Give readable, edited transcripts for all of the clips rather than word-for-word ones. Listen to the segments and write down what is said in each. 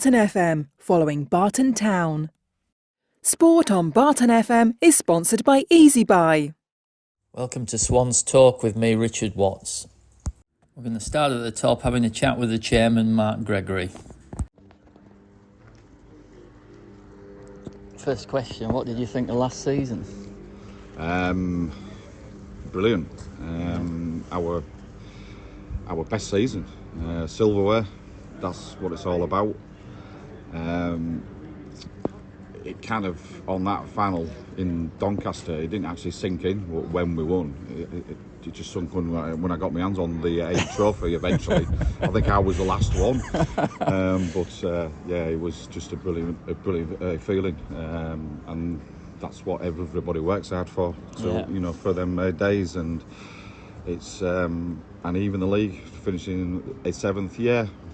Barton FM, following Barton Town. Sport on Barton FM is sponsored by Easy Buy. Welcome to Swans Talk with me, Richard Watts. We're going to start at the top, having a chat with the chairman, Mark Gregory. First question, what did you think of last season? Brilliant. Our best season. Silverware, that's what it's all about. It kind of, on that final in Doncaster, it didn't actually sink in when we won. It just sunk in when I got my hands on the trophy eventually. I think I was the last one. It was just a brilliant feeling. And that's what everybody works hard for, for them days. And it's and even the league finishing a seventh.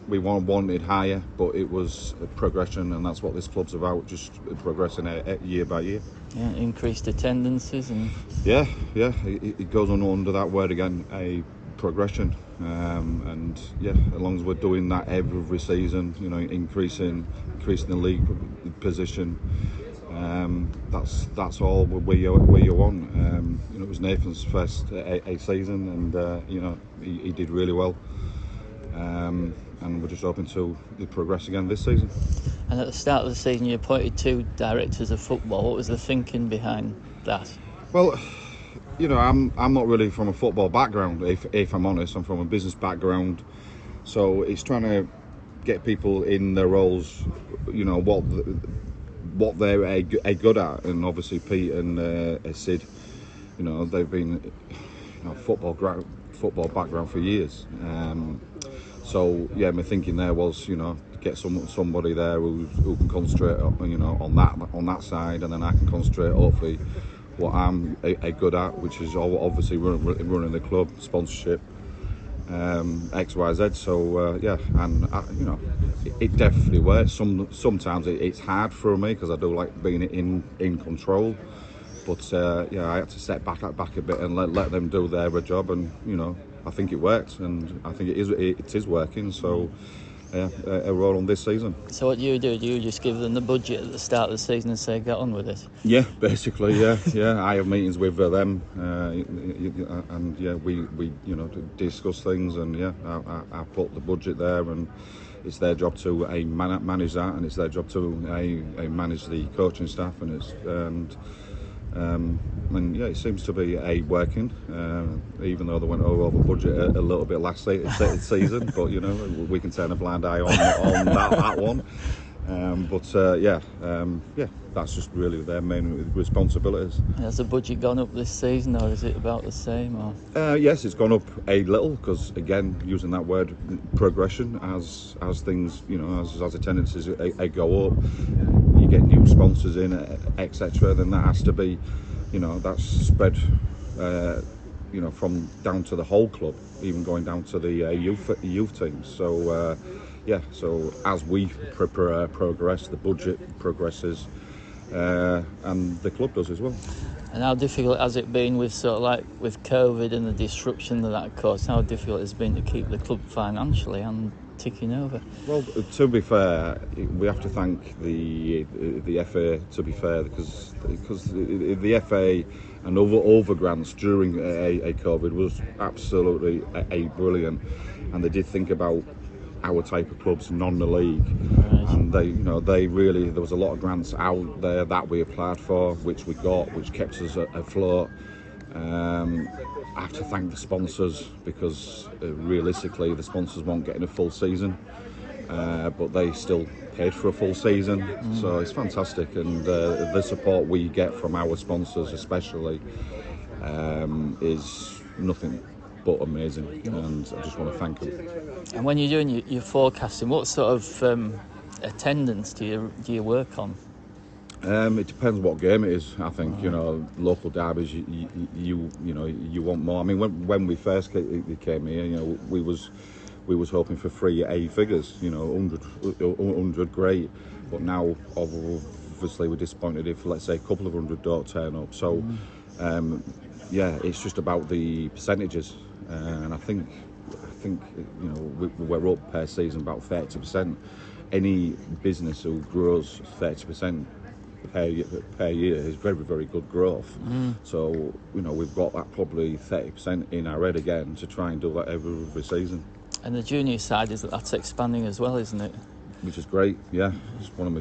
We wanted higher, but it was a progression, and that's what this club's about, just progressing year by year. Yeah, increased attendances and... Yeah, it goes on under that word again, a progression. As long as we're doing that every season, increasing the league position, that's all where you want. It was Nathan's first a season, and he did really well. And we're just hoping to progress again this season. And at the start of the season, you appointed 2 directors of football. What was the thinking behind that? Well, I'm not really from a football background. If I'm honest, I'm from a business background. So it's trying to get people in their roles, what they're good at. And obviously, Pete and Sid, they've been football background for years. My thinking there was, get somebody there who can concentrate, on that side, and then I can concentrate, hopefully, what I'm good at, which is obviously running the club, sponsorship, X, Y, Z. It definitely works. Sometimes it's hard for me because I do like being in control. But I had to step back a bit and let them do their job, and I think it worked, and I think it is working. So a role on this season. So what do? You just give them the budget at the start of the season and say get on with it? Yeah, basically, yeah. I have meetings with them, we discuss things, and I put the budget there, and it's their job to manage that, and it's their job to manage the coaching staff, it seems to be working, even though they went over budget a little bit last season. But we can turn a blind eye on that one. That's just really their main responsibilities. Has the budget gone up this season, or is it about the same? Or? Yes, it's gone up a little, because again, using that word, progression, as things, as attendances go up, you get new sponsors in, etc. Then that has to be, that's spread, from down to the whole club, even going down to the youth teams. So. So as we progress, the budget progresses, and the club does as well. And how difficult has it been with with COVID and the disruption that caused? How difficult has it been to keep the club financially and ticking over? Well, to be fair, we have to thank the FA. To be fair, because the FA and over grants during a COVID was absolutely brilliant, and they did think about our type of clubs, non the league, and they really, there was a lot of grants out there that we applied for, which we got, which kept us afloat. I have to thank the sponsors, because realistically the sponsors weren't getting a full season, but they still paid for a full season. So it's fantastic, and the support we get from our sponsors especially is nothing but amazing, and I just want to thank them. And when you're doing your forecasting, what sort of attendance do you work on? It depends what game it is. I think local derbies, you want more. I mean, when we first came here, we was hoping for 3 A figures. 100 great, but now obviously we're disappointed if, let's say, a couple of 100 don't turn up. So it's just about the percentages, and I think we're up per season about 30%. any business who grows 30% per year is very, very good growth. So, you know, we've got that probably 30% in our head again to try and do that every season. And the junior side that's expanding as well, isn't it? Which is great, yeah. It's one of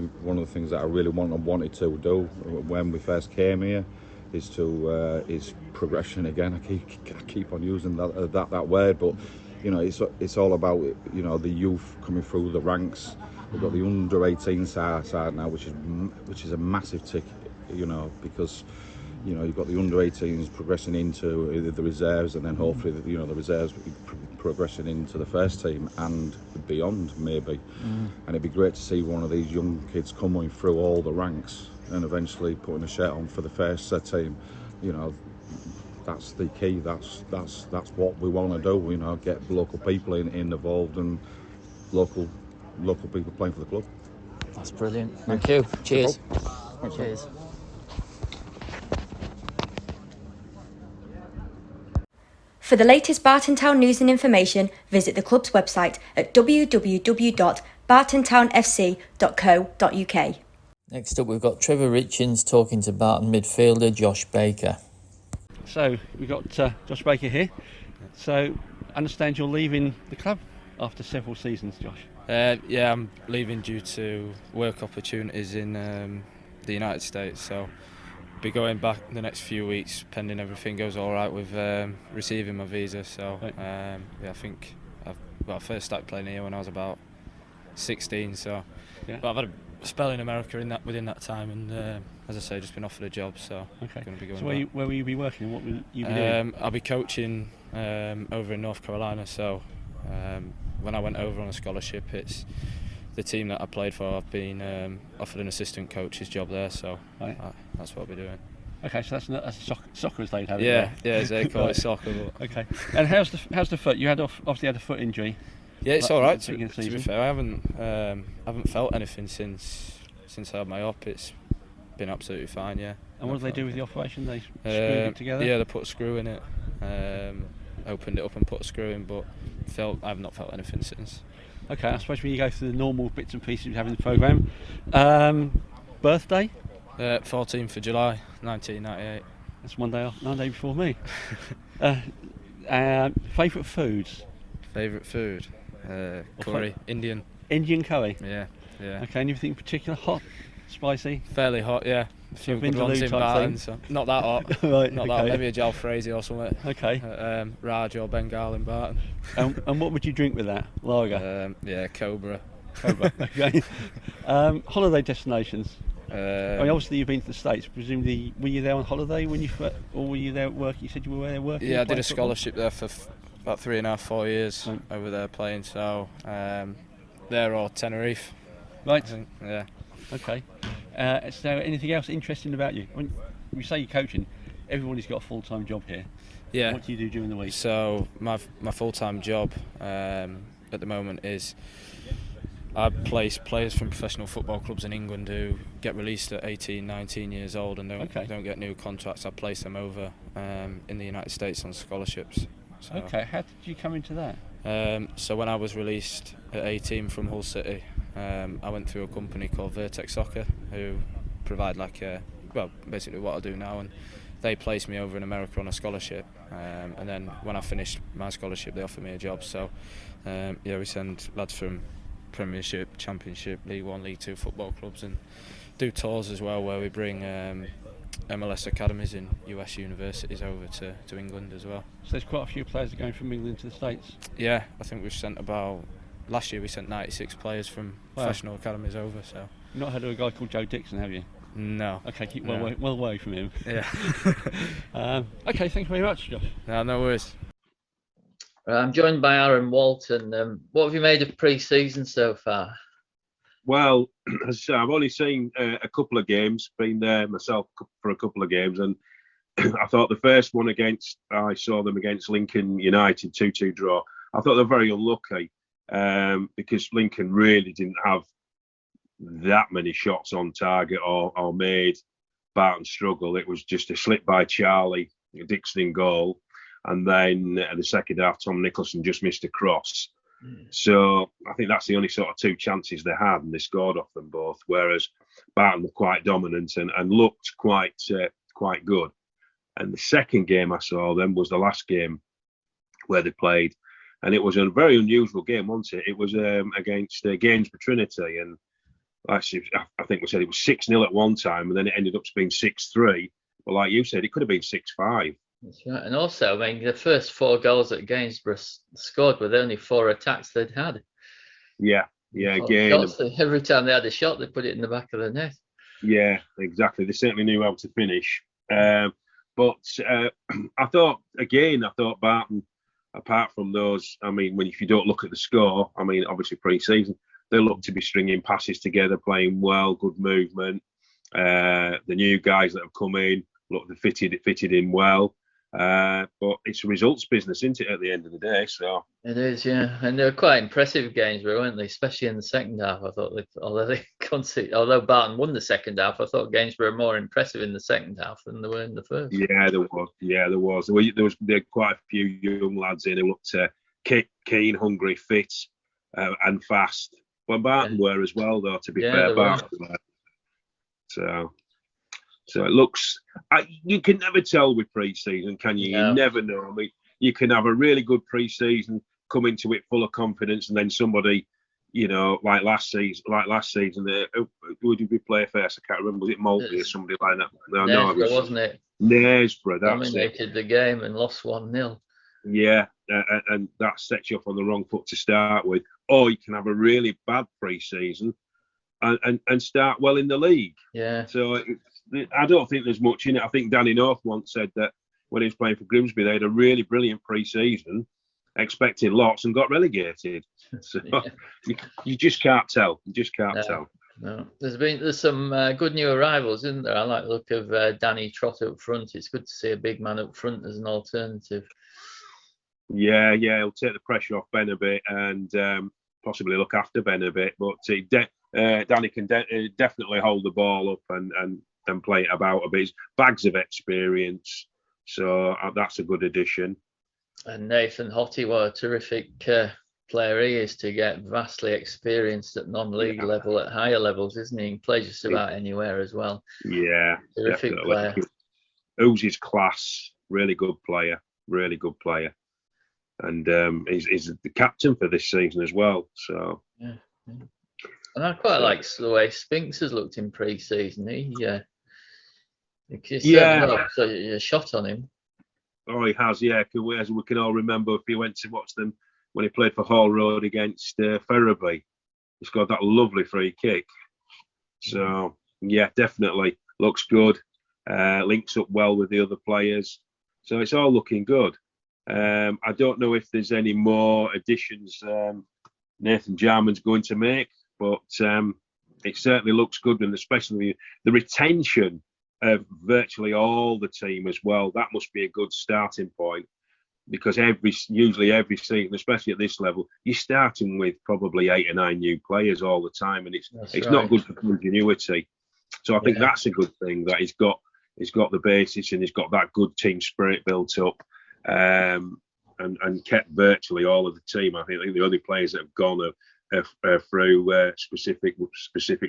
the things that I really wanted to do when we first came here, is progression again. I keep on using that word, but you know, it's all about, you know, the youth coming through the ranks. We've got the under 18 side now, which is a massive tick, you know, because you know, you've got the under 18s progressing into the reserves, and then hopefully you know, the reserves progressing into the first team and beyond maybe. And it'd be great to see one of these young kids coming through all the ranks and eventually putting a shirt on for the first team. You know, that's the key. That's what we want to do. You know, get local people involved and local people playing for the club. That's brilliant. Thank you. Cheers. Thanks, Cheers. For the latest Barton Town news and information, visit the club's website at www.bartontownfc.co.uk. Next up, we've got Trevor Richins talking to Barton midfielder Josh Baker. So we've got Josh Baker here. So I understand you're leaving the club after several seasons, Josh. Yeah, I'm leaving due to work opportunities in the United States. So be going back the next few weeks, pending everything goes all right with receiving my visa. So yeah, I think I first started playing here when I was about 16. So, but I've had a spell in America within that time, and as I say, just been offered a job. So okay. Going to be going. So where will you be working, and what will you be doing? I'll be coaching over in North Carolina. So when I went over on a scholarship, it's the team that I played for. I've been offered an assistant coach's job there, so that's what I'll be doing. Okay, so that's soccer as they'd have it. Yeah, as they call it, soccer. But. Okay, and how's the foot? You obviously had a foot injury. Yeah, it's all right. To be fair, I haven't felt anything since I had my op. It's been absolutely fine. Yeah. And what do they do with the operation? They screwed it together. Yeah, they put a screw in it. Opened it up and put a screw in, but I've not felt anything since. Okay, I suppose when you go through the normal bits and pieces you have in the programme. Birthday? 14th of July, 1998. That's one day before me. Favourite foods? Favourite food? Curry, Indian. Indian curry? Yeah. Okay, anything in particular? Hot? Spicy? Fairly hot, yeah. A few good ones in Barton, so not that hot. Right, not that. Maybe a jalfrezi or something. Okay. Raj or Bengal in Barton. And what would you drink with that? Lager? Yeah, Cobra. Okay. Holiday destinations? I mean, Um, obviously you've been to the States. Presumably, were you there on holiday or were you there at work? You said you were there working. Yeah, I did a scholarship there for about 3.5-4 years over there playing. So there or Tenerife. Right. Yeah. Okay. Is there anything else interesting about you? When you say you're coaching, everybody's got a full-time job here. Yeah. What do you do during the week? So my full-time job at the moment is I place players from professional football clubs in England who get released at 18, 19 years old and don't get new contracts. I place them over in the United States on scholarships. So, okay. How did you come into that? So when I was released at 18 from Hull City, I went through a company called Vertex Soccer who provide basically what I do now, and they placed me over in America on a scholarship, and then when I finished my scholarship they offered me a job. So we send lads from Premiership, Championship, League 1, League 2 football clubs and do tours as well where we bring MLS academies in US universities over to England as well. So there's quite a few players that are going from England to the States. Yeah, I think we've sent last year we sent 96 players from professional academies over. So You've not heard of a guy called Joe Dixon, have you? No. Okay, keep well away from him. Yeah. Okay, thank you very much, Josh. No worries. I'm joined by Aaron Walton. What have you made of pre-season so far? Well, as I say, I've only seen a couple of games, been there myself for a couple of games, and I thought the first one I saw them against Lincoln United, 2-2 draw. I thought they were very unlucky because Lincoln really didn't have that many shots on target or made Barton struggle. It was just a slip by Charlie Dixon in goal. And then the second half, Tom Nicholson just missed a cross. So I think that's the only sort of two chances they had, and they scored off them both. Whereas Barton were quite dominant and looked quite good. And the second game I saw them was the last game where they played, and it was a very unusual game, wasn't it? It was against Gainsborough Trinity, and actually, I think we said it was 6-0 at one time, and then it ended up being 6-3. But like you said, it could have been 6-5. That's right. And also, I mean, the first 4 goals that Gainsborough scored were the only 4 attacks they'd had. Yeah, again. Every time they had a shot, they put it in the back of the net. Yeah, exactly. They certainly knew how to finish. But I thought Barton, apart from those, I mean, if you don't look at the score, I mean, obviously pre-season, they look to be stringing passes together, playing well, good movement. The new guys that have come in, look, they fitted in well. But it's a results business, isn't it, at the end of the day? So it is, yeah. And they were quite impressive games, weren't they? Especially in the second half. I thought, although Barton won the second half, I thought Gainsborough were more impressive in the second half than they were in the first. Yeah, there was. There were quite a few young lads in who looked keen, hungry, fit, and fast. Well, Barton were as well, though. To be fair, Barton were. So it looks. You can never tell with pre-season, can you? No. You never know. I mean, you can have a really good pre-season, come into it full of confidence, and then somebody, like last season, who did we play first? I can't remember. Was it Malty or somebody like that? No, it wasn't it? Knaresborough. Dominated the game and lost 1-0. Yeah, and that sets you off on the wrong foot to start with. Or you can have a really bad pre-season and start well in the league. Yeah. So I don't think there's much in it. I think Danny North once said that when he was playing for Grimsby, they had a really brilliant pre-season, expected lots, and got relegated. So you just can't tell. You just can't tell. No. There's some good new arrivals, isn't there? I like the look of Danny Trott up front. It's good to see a big man up front as an alternative. Yeah, he'll take the pressure off Ben a bit and possibly look after Ben a bit. But Danny can definitely hold the ball up and play it about a bit. He's bags of experience, so that's a good addition. And Nathan Hottie, what a terrific player he is to get vastly experienced at non-league level, at higher levels, isn't he? He plays just about anywhere as well. Yeah, terrific definitely. Player. Oozes class, really good player. And he's the captain for this season as well. So yeah. And I quite like the way Spinks has looked in pre-season. A shot on him. Oh, he has, yeah. As we can all remember, if you went to watch them when he played for Hall Road against Ferriby, he scored that lovely free kick. So yeah, definitely looks good. Links up well with the other players. So it's all looking good. I don't know if there's any more additions Nathan Jarman's going to make, but it certainly looks good, and especially the retention of virtually all the team as well. That must be a good starting point, because usually every season, especially at this level, you're starting with probably 8 or 9 new players all the time, and it's not good for continuity. So I think that's a good thing, that he's got the basis and he's got that good team spirit built up. And kept virtually all of the team. I think the only players that have gone are through specific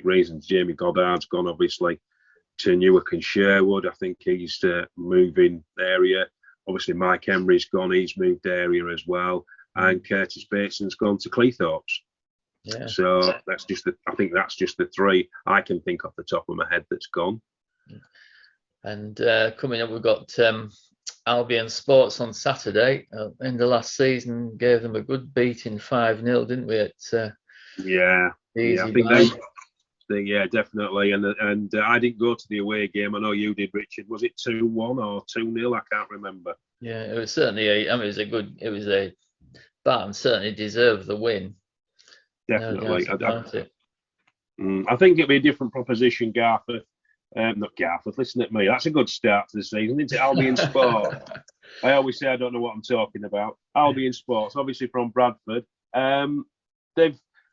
reasons. Jamie Goddard's gone, obviously, to Newark and Sherwood. I think he's moving area. Obviously, Mike Emery's gone. He's moved area as well. And Curtis Bateson's gone to Cleethorpes. Yeah. So I think that's just the 3 I can think off the top of my head that's gone. And coming up, we've got Albion Sports on Saturday. In the last season, gave them a good beating 5-0, didn't we? Yeah, definitely. And I didn't go to the away game. I know you did, Richard. Was it 2-1 or 2-0? I can't remember. Yeah, it was certainly Barton certainly deserved the win. Definitely. No, I think it'd be a different proposition, Garforth. Not Garforth, listen at me. That's a good start to the season, isn't it? Albion Sports. I always say I don't know what I'm talking about. Albion Sports, obviously from Bradford. And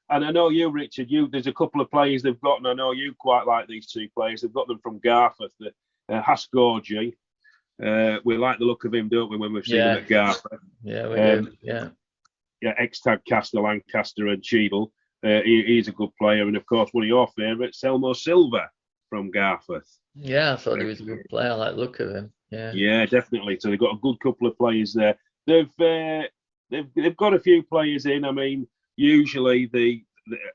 I know you, Richard, there's a couple of players they've got, and I know you quite like these 2 players. They've got them from Garforth. Hasgorgi. We like the look of him, don't we, when we've seen him at Garforth? Yeah, we do. Yeah. ex-Tadcaster, Lancaster and Cheadle. He's a good player. And, of course, one of your favourites, Elmo Silva from Garforth. Yeah, I thought he was a good player. I like the look of him. Yeah, definitely. So they've got a good couple of players there. They've got a few players in. I mean, usually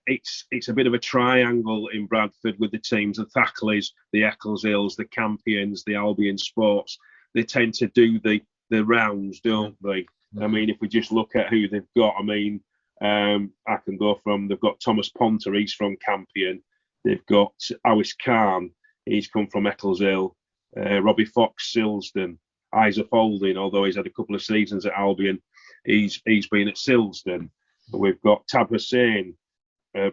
it's a bit of a triangle in Bradford with the teams: the Thacklers, the Eccleshills, the Campions, the Albion Sports. They tend to do the rounds, don't they? I mean, if we just look at who they've got, I mean, I can go from, they've got Thomas Ponter, he's from Campion. They've got Awis Khan, he's come from Eccleshill. Robbie Fox, Silsden. Isaac Holding, although he's had a couple of seasons at Albion, he's been at Silsden. We've got Tab Hussain,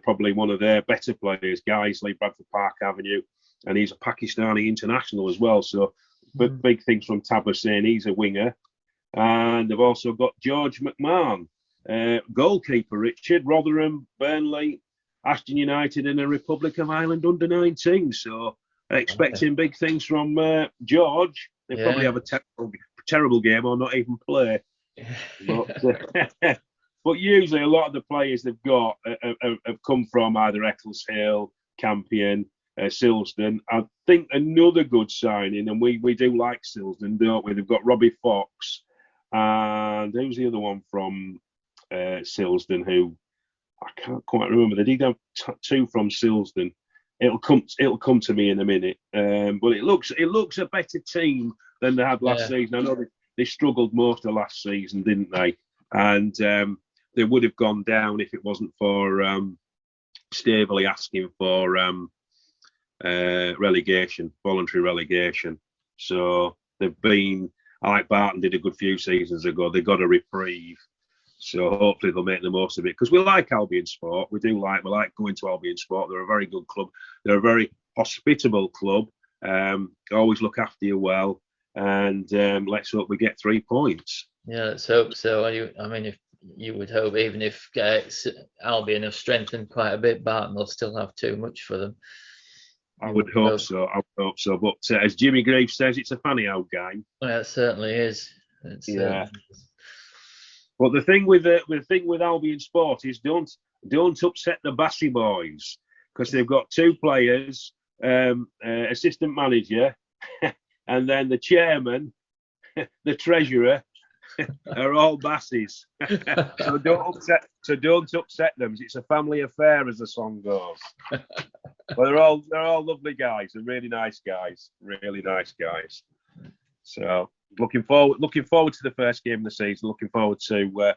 probably one of their better players, Guiseley, Bradford Park Avenue, and he's a Pakistani international as well. So big things from Tab Hussain, he's a winger. And they've also got George McMahon, goalkeeper, Richard, Rotherham, Burnley, Ashton United, and the Republic of Ireland under-19. So expecting big things from George. They probably have a terrible game or not even play. But usually a lot of the players they've got have come from either Eccleshill, Campion, Silsden. I think another good signing, and we do like Silsden, don't we? They've got Robbie Fox, and who's the other one from Silsden who I can't quite remember. They did have two from Silsden. It'll come to me in a minute. But it looks a better team than they had last season. I know they struggled most of last season, didn't they? And they would have gone down if it wasn't for Staveley asking for relegation, voluntary relegation. So they've been, like Barton did a good few seasons ago, they got a reprieve. So hopefully they'll make the most of it, because we like Albion Sport. We like going to Albion Sport. They're a very good club. They're a very hospitable club. Always look after you well, and let's hope we get 3 points. Yeah, let's hope so. I mean, if you would hope, even if Albion have strengthened quite a bit, Barton will still have too much for them. I would hope so. But as Jimmy Graves says, it's a funny old game. Yeah, it certainly is. But the thing with Albion Sport is don't upset the Bassey boys, because they've got two players, assistant manager, and then the chairman, the treasurer, are all Bassies. So don't upset them. It's a family affair, as the song goes. But they're all lovely guys. They're really nice guys. So looking forward to the first game of the season. Looking forward to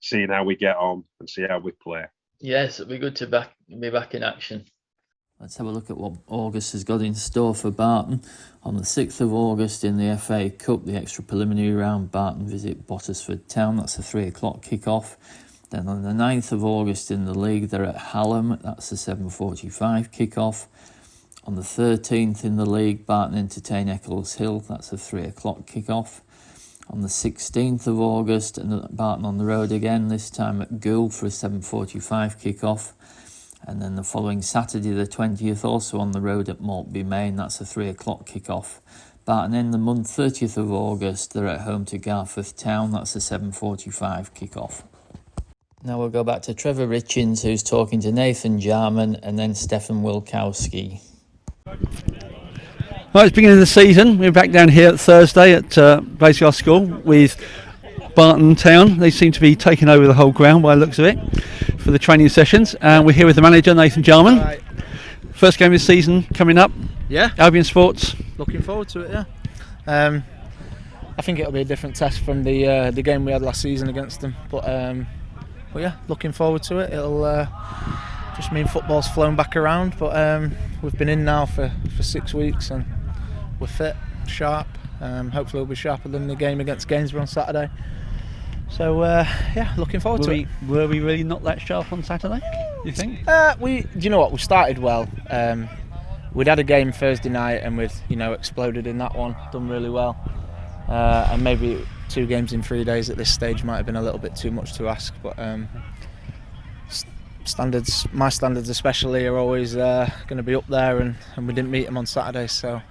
seeing how we get on and see how we play. Yes, it'll be good to be back in action. Let's have a look at what August has got in store for Barton. On the 6th of August in the FA Cup, the extra preliminary round, Barton visit Bottisford Town. That's a 3 o'clock kick-off. Then on the 9th of August in the league, they're at Hallam. That's a 7:45 kick-off. On the 13th in the league, Barton entertain Eccleshill. That's a 3 o'clock kick-off. On the 16th of August, and Barton on the road again, this time at Gould for a 7:45 kick-off. And then the following Saturday, the 20th, also on the road at Maltby Main. That's a 3 o'clock kick-off. Barton in the month, 30th of August, they're at home to Garforth Town. That's a 7:45 kick-off. Now we'll go back to Trevor Richins, who's talking to Nathan Jarman, and then Stephan Wilkowski. Right, it's beginning of the season. We're back down here at Thursday at Blaisdell School with Barton Town. They seem to be taking over the whole ground by the looks of it for the training sessions. And we're here with the manager, Nathan Jarman. Right. First game of the season coming up. Yeah. Albion Sports. Looking forward to it, yeah. I think it'll be a different test from the game we had last season against them. But yeah, looking forward to it. It'll just mean football's flown back around. But we've been in now for 6 weeks and we're fit, sharp. Hopefully we'll be sharper than the game against Gainsborough on Saturday. So yeah, looking forward to it. Were we really not that sharp on Saturday, do you think? Do you know what? We started well. We'd had a game Thursday night and we'd exploded in that one, done really well. And maybe 2 games in 3 days at this stage might have been a little bit too much to ask. But my standards especially, are always going to be up there, and we didn't meet them on Saturday. So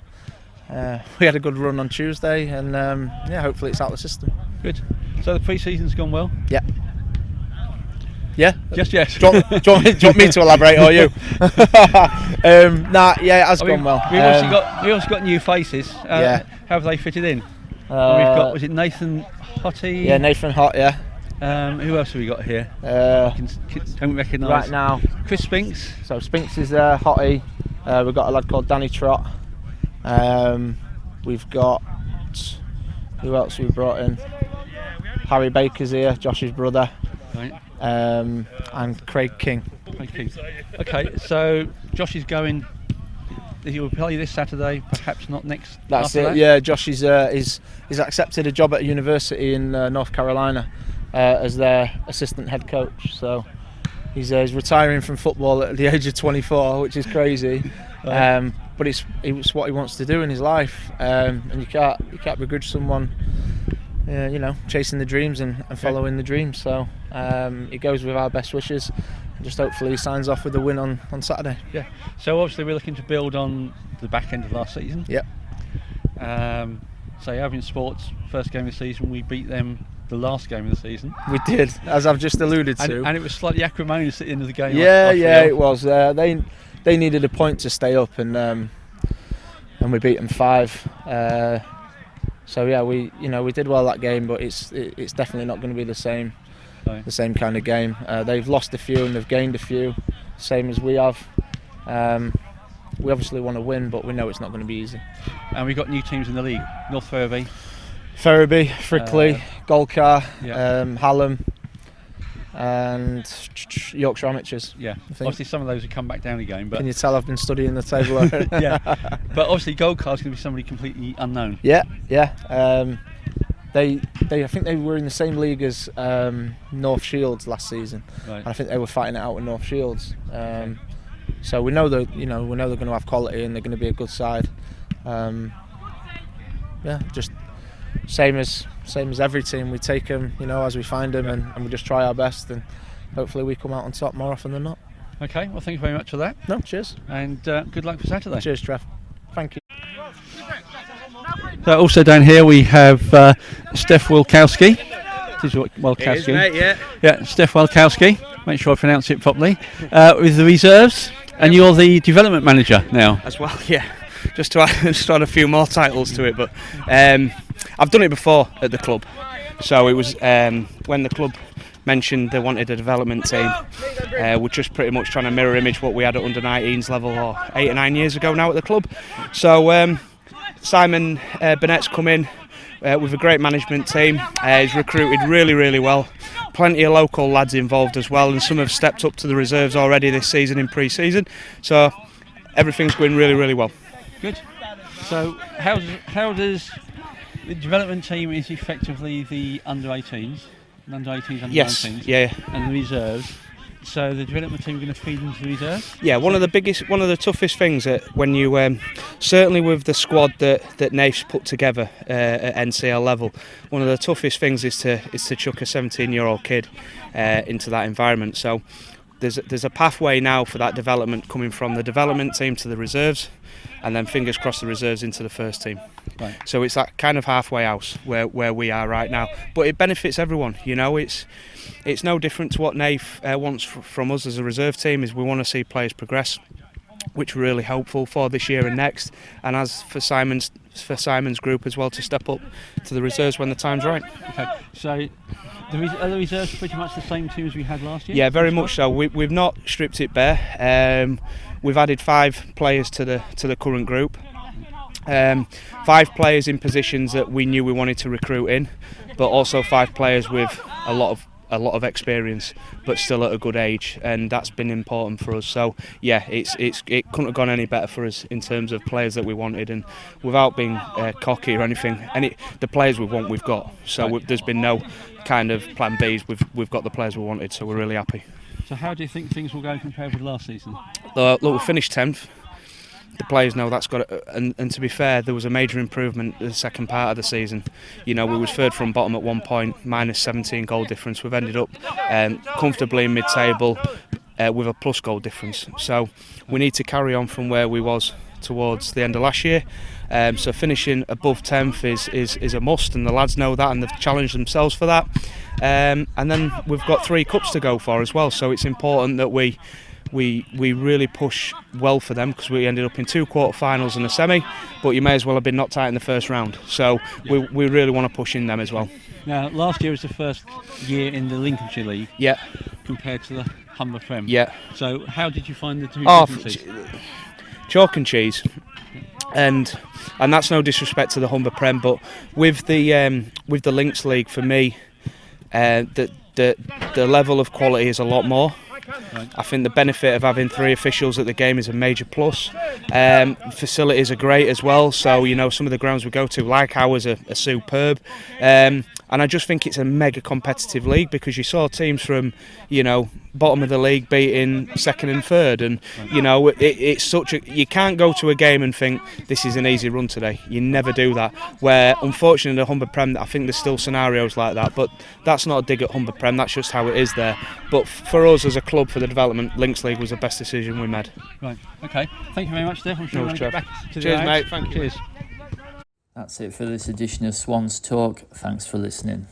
we had a good run on Tuesday, and yeah, hopefully it's out of the system. Good. So the pre-season's gone well? Yeah. Yeah. Just yes. Do you want me to elaborate, or you? Yeah, it has gone well. We've also got new faces. Yeah. How have they fitted in? We've got, was it Nathan Hottie? Yeah, Nathan Hott. Yeah. Who else have we got here? Don't recognise Right now, Chris Spinks. So Spinks is there. Hottie. We've got a lad called Danny Trott. We've got, who else we brought in? Harry Baker's here, Josh's brother. Right. And Craig King. Okay, so Josh is going. He will play this Saturday, perhaps not next. That's it. That? Yeah, Josh is accepted a job at a university in North Carolina as their assistant head coach. So he's retiring from football at the age of 24, which is crazy. Right. But it's what he wants to do in his life, and you can't begrudge someone, chasing the dreams and following the dreams. So it goes with our best wishes. Just hopefully he signs off with a win on Saturday. Yeah. So obviously we're looking to build on the back end of last season. Yep. So Albion Sports, first game of the season, we beat them the last game of the season. We did, as I've just alluded to. And it was slightly acrimonious at the end of the game. Yeah, it was. They needed a point to stay up, and we beat them 5. So yeah, we did well that game, but it's definitely not going to be the same. Right. The same kind of game. They've lost a few and they've gained a few, same as we have. We obviously want to win, but we know it's not going to be easy. And we've got new teams in the league: North Ferriby, Frickley, Golcar, yeah. Hallam, and Yorkshire Amateurs. Yeah, obviously some of those have come back down again. But can you tell I've been studying the table already? Yeah, but obviously Goldcar's going to be somebody completely unknown. Yeah. I think they were in the same league as North Shields last season. Right. And I think they were fighting it out with North Shields. So we know they're going to have quality and they're going to be a good side. Just same as every team. We take them, as we find them, and we just try our best, and hopefully we come out on top more often than not. Okay. Well, thank you very much for that. No, cheers. And good luck for Saturday. Cheers, Trev. Thank you. So also down here we have Steph Wilkowski. This is Wilkowski. It is, mate, yeah. Yeah, Steph Wilkowski. Make sure I pronounce it properly. With the reserves, and you're the development manager now. As well, yeah. Just to add a few more titles to it, but I've done it before at the club. So it was when the club mentioned they wanted a development team. We're just pretty much trying to mirror image what we had at under 19s level, or 8 or 9 years ago now at the club. So Simon Burnett's come in with a great management team. He's recruited really, really well. Plenty of local lads involved as well, and some have stepped up to the reserves already this season in pre-season. So everything's going really, really well. Good. So how does the development team is effectively the under 18s, under 19s, yeah, and the reserves. So the development team are going to feed into the reserves? Yeah, one of the toughest things that when you certainly with the squad that Naif's put together at NCL level, one of the toughest things is to chuck a 17-year-old kid into that environment. So there's a pathway now for that development coming from the development team to the reserves, and then fingers crossed the reserves into the first team. Right. So it's that kind of halfway house where we are right now, but it benefits everyone. It's no different to what Naif wants from us as a reserve team. Is we want to see players progress, which we're really hopeful for this year and next, and as for Simon's group as well, to step up to the reserves when the time's right. Okay, so are the reserves pretty much the same team as we had last year? Yeah, very much so. We've not stripped it bare. We've added 5 players to the current group. 5 players in positions that we knew we wanted to recruit in, but also 5 players with a lot of experience, but still at a good age, and that's been important for us. So yeah, it couldn't have gone any better for us in terms of players that we wanted, and without being cocky or anything, the players we want, we've got. So right. There's been no kind of plan Bs. We've got the players we wanted, so we're really happy. So how do you think things will go compared with last season? Look, we finished 10th. The players know that's got and to be fair, there was a major improvement in the second part of the season. We was third from bottom at one point, minus 17 goal difference. We've ended up comfortably in mid-table with a plus goal difference. So we need to carry on from where we was towards the end of last year. So finishing above 10th is a must, and the lads know that, and they've challenged themselves for that. and then we've got 3 cups to go for as well. So it's important that we really push well for them, because we ended up in 2 quarter-finals and a semi, but you may as well have been knocked out in the first round. So we really want to push in them as well. Now, last year was the first year in the Lincolnshire League. Yeah. Compared to the Humber Prem. Yeah. So how did you find the two differences? Chalk and cheese. And that's no disrespect to the Humber Prem, but with the Links League, for me, the level of quality is a lot more. Right. I think the benefit of having 3 officials at the game is a major plus. Facilities are great as well, so some of the grounds we go to, like ours, are superb. And I just think it's a mega competitive league, because you saw teams from bottom of the league beating 2nd and 3rd, and it's such a, you can't go to a game and think this is an easy run today. You never do that. Where unfortunately the Humber Prem, I think there's still scenarios like that, but that's not a dig at Humber Prem, that's just how it is there. But for us as a club, for the development, Links League was the best decision we made. Right, okay, thank you very much, Steph. I'm sure we'll get back to the Cheers, mate. Thank you. Cheers. That's it for this edition of Swans Talk. Thanks for listening.